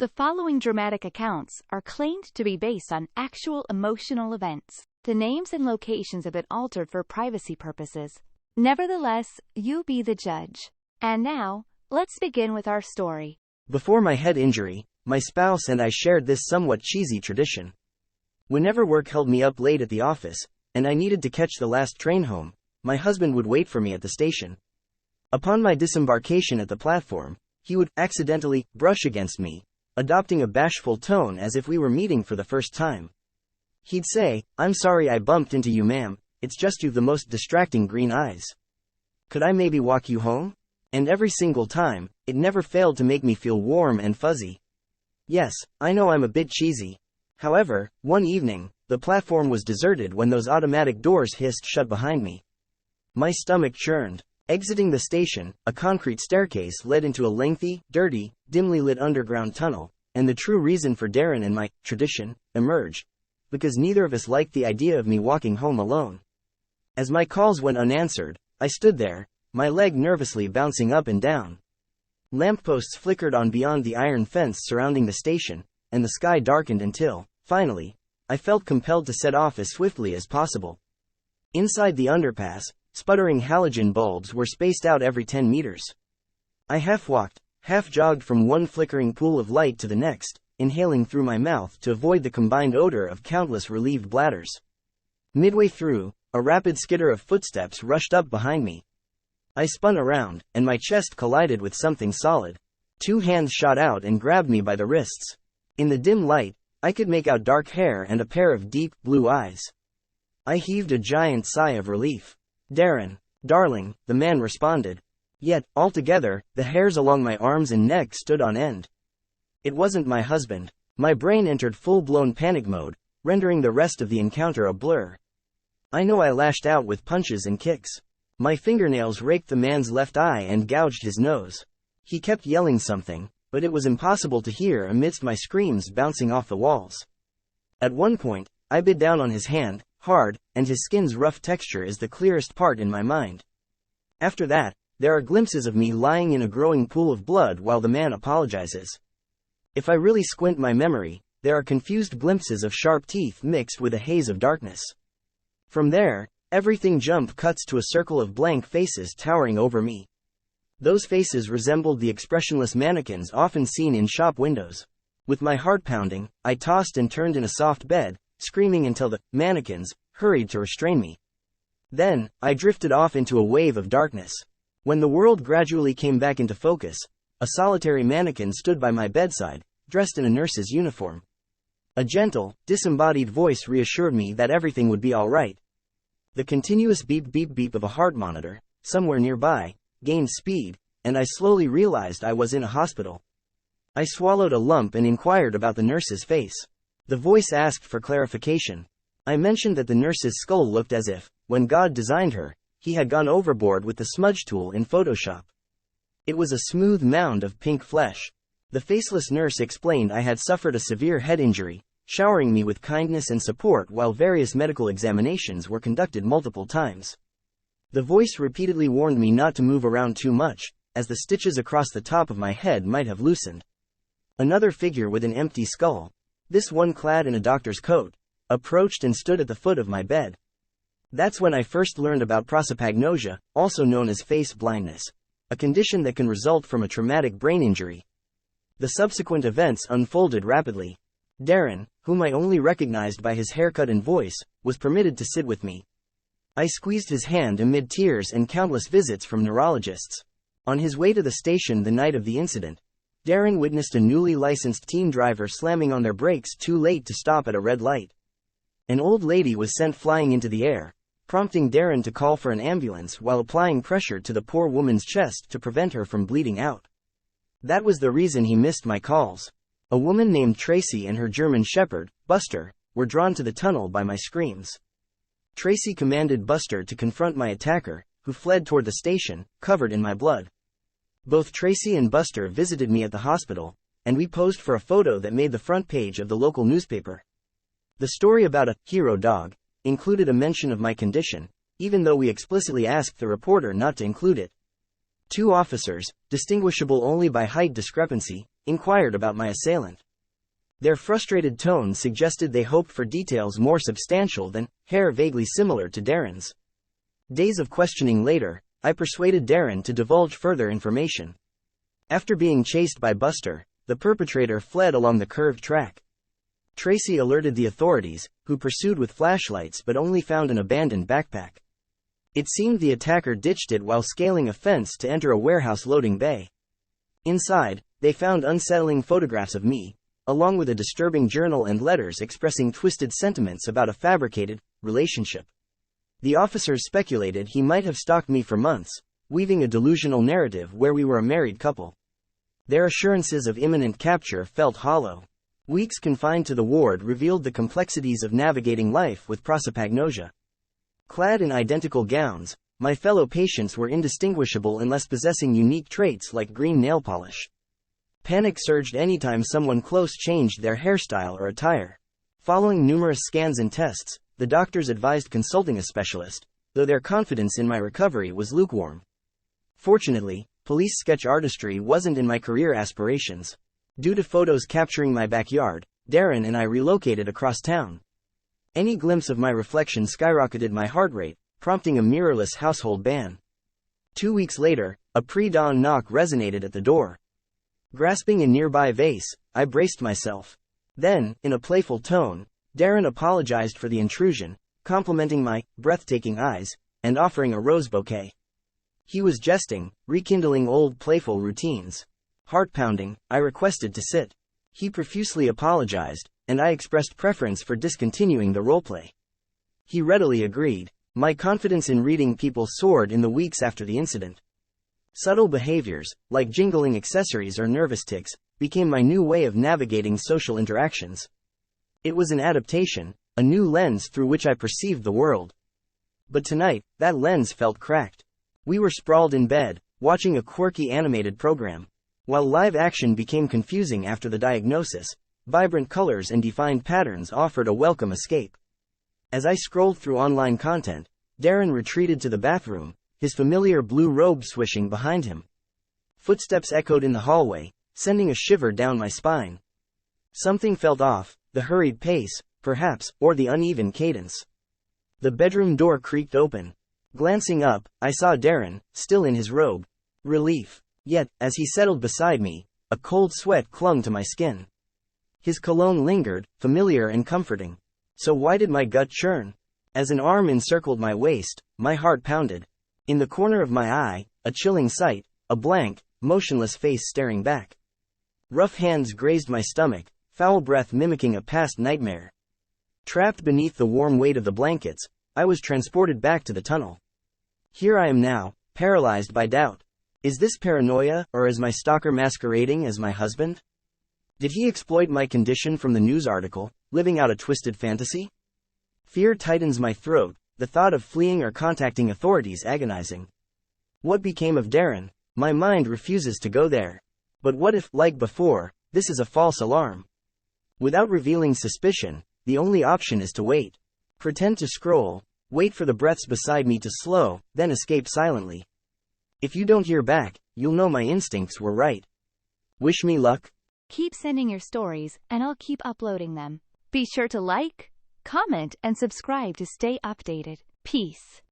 The following dramatic accounts are claimed to be based on actual emotional events. The names and locations have been altered for privacy purposes. Nevertheless, you be the judge. And now, let's begin with our story. Before my head injury, my spouse and I shared this somewhat cheesy tradition. Whenever work held me up late at the office, and I needed to catch the last train home, my husband would wait for me at the station. Upon my disembarkation at the platform, he would accidentally brush against me, adopting a bashful tone as if we were meeting for the first time. He'd say, "I'm sorry I bumped into you, ma'am, it's just you've the most distracting green eyes. Could I maybe walk you home?" And every single time, it never failed to make me feel warm and fuzzy. Yes, I know I'm a bit cheesy. However, one evening, the platform was deserted when those automatic doors hissed shut behind me. My stomach churned. Exiting the station, a concrete staircase led into a lengthy, dirty, dimly lit underground tunnel, and the true reason for Darren and my tradition emerged, because neither of us liked the idea of me walking home alone. As my calls went unanswered, I stood there, my leg nervously bouncing up and down. Lampposts flickered on beyond the iron fence surrounding the station, and the sky darkened until, finally, I felt compelled to set off as swiftly as possible. Inside the underpass, sputtering halogen bulbs were spaced out every 10 meters. I half-walked, half-jogged from one flickering pool of light to the next, inhaling through my mouth to avoid the combined odor of countless relieved bladders. Midway through, a rapid skitter of footsteps rushed up behind me. I spun around, and my chest collided with something solid. Two hands shot out and grabbed me by the wrists. In the dim light, I could make out dark hair and a pair of deep, blue eyes. I heaved a giant sigh of relief. "Darren, darling," the man responded. Yet, altogether, the hairs along my arms and neck stood on end. It wasn't my husband. My brain entered full-blown panic mode, rendering the rest of the encounter a blur. I know I lashed out with punches and kicks. My fingernails raked the man's left eye and gouged his nose. He kept yelling something, but it was impossible to hear amidst my screams bouncing off the walls. At one point, I bit down on his hand, hard, and his skin's rough texture is the clearest part in my mind. After that, there are glimpses of me lying in a growing pool of blood while the man apologizes. If I really squint my memory, there are confused glimpses of sharp teeth mixed with a haze of darkness. From there, everything jump cuts to a circle of blank faces towering over me. Those faces resembled the expressionless mannequins often seen in shop windows. With my heart pounding, I tossed and turned in a soft bed, screaming until the mannequins hurried to restrain me. Then, I drifted off into a wave of darkness. When the world gradually came back into focus, a solitary mannequin stood by my bedside, dressed in a nurse's uniform. A gentle, disembodied voice reassured me that everything would be all right. The continuous beep beep beep of a heart monitor, somewhere nearby, gained speed, and I slowly realized I was in a hospital. I swallowed a lump and inquired about the nurse's face. The voice asked for clarification. I mentioned that the nurse's skull looked as if, when God designed her, he had gone overboard with the smudge tool in Photoshop. It was a smooth mound of pink flesh. The faceless nurse explained I had suffered a severe head injury, showering me with kindness and support while various medical examinations were conducted multiple times. The voice repeatedly warned me not to move around too much, as the stitches across the top of my head might have loosened. Another figure with an empty skull, this one clad in a doctor's coat, approached and stood at the foot of my bed. That's when I first learned about prosopagnosia, also known as face blindness, a condition that can result from a traumatic brain injury. The subsequent events unfolded rapidly. Darren, whom I only recognized by his haircut and voice, was permitted to sit with me. I squeezed his hand amid tears and countless visits from neurologists. On his way to the station the night of the incident, Darren witnessed a newly licensed teen driver slamming on their brakes too late to stop at a red light. An old lady was sent flying into the air, prompting Darren to call for an ambulance while applying pressure to the poor woman's chest to prevent her from bleeding out. That was the reason he missed my calls. A woman named Tracy and her German shepherd, Buster, were drawn to the tunnel by my screams. Tracy commanded Buster to confront my attacker, who fled toward the station, covered in my blood. Both Tracy and Buster visited me at the hospital, and we posed for a photo that made the front page of the local newspaper. The story about a hero dog included a mention of my condition, even though we explicitly asked the reporter not to include it. Two officers, distinguishable only by height discrepancy, inquired about my assailant. Their frustrated tone suggested they hoped for details more substantial than hair vaguely similar to Darren's. Days of questioning later, I persuaded Darren to divulge further information. After being chased by Buster, the perpetrator fled along the curved track. Tracy alerted the authorities, who pursued with flashlights but only found an abandoned backpack. It seemed the attacker ditched it while scaling a fence to enter a warehouse loading bay. Inside, they found unsettling photographs of me, along with a disturbing journal and letters expressing twisted sentiments about a fabricated relationship. The officers speculated he might have stalked me for months, weaving a delusional narrative where we were a married couple. Their assurances of imminent capture felt hollow. Weeks confined to the ward revealed the complexities of navigating life with prosopagnosia. Clad in identical gowns, my fellow patients were indistinguishable unless possessing unique traits like green nail polish. Panic surged anytime someone close changed their hairstyle or attire. Following numerous scans and tests, the doctors advised consulting a specialist, though their confidence in my recovery was lukewarm. Fortunately, police sketch artistry wasn't in my career aspirations. Due to photos capturing my backyard, Darren and I relocated across town. Any glimpse of my reflection skyrocketed my heart rate, prompting a mirrorless household ban. 2 weeks later, a pre-dawn knock resonated at the door. Grasping a nearby vase, I braced myself. Then, in a playful tone, Darren apologized for the intrusion, complimenting my breathtaking eyes, and offering a rose bouquet. He was jesting, rekindling old playful routines. Heart-pounding, I requested to sit. He profusely apologized, and I expressed preference for discontinuing the roleplay. He readily agreed. My confidence in reading people soared in the weeks after the incident. Subtle behaviors, like jingling accessories or nervous tics, became my new way of navigating social interactions. It was an adaptation, a new lens through which I perceived the world. But tonight, that lens felt cracked. We were sprawled in bed, watching a quirky animated program. While live action became confusing after the diagnosis, vibrant colors and defined patterns offered a welcome escape. As I scrolled through online content, Darren retreated to the bathroom, his familiar blue robe swishing behind him. Footsteps echoed in the hallway, sending a shiver down my spine. Something felt off, the hurried pace, perhaps, or the uneven cadence. The bedroom door creaked open. Glancing up, I saw Darren, still in his robe. Relief. Yet, as he settled beside me, a cold sweat clung to my skin. His cologne lingered, familiar and comforting. So why did my gut churn? As an arm encircled my waist, my heart pounded. In the corner of my eye, a chilling sight, a blank, motionless face staring back. Rough hands grazed my stomach, foul breath mimicking a past nightmare. Trapped beneath the warm weight of the blankets, I was transported back to the tunnel. Here I am now, paralyzed by doubt. Is this paranoia, or is my stalker masquerading as my husband? Did he exploit my condition from the news article, living out a twisted fantasy? Fear tightens my throat, the thought of fleeing or contacting authorities agonizing. What became of Darren? My mind refuses to go there. But what if, like before, this is a false alarm? Without revealing suspicion, the only option is to wait. Pretend to scroll, wait for the breaths beside me to slow, then escape silently. If you don't hear back, you'll know my instincts were right. Wish me luck. Keep sending your stories, and I'll keep uploading them. Be sure to like, comment, and subscribe to stay updated. Peace.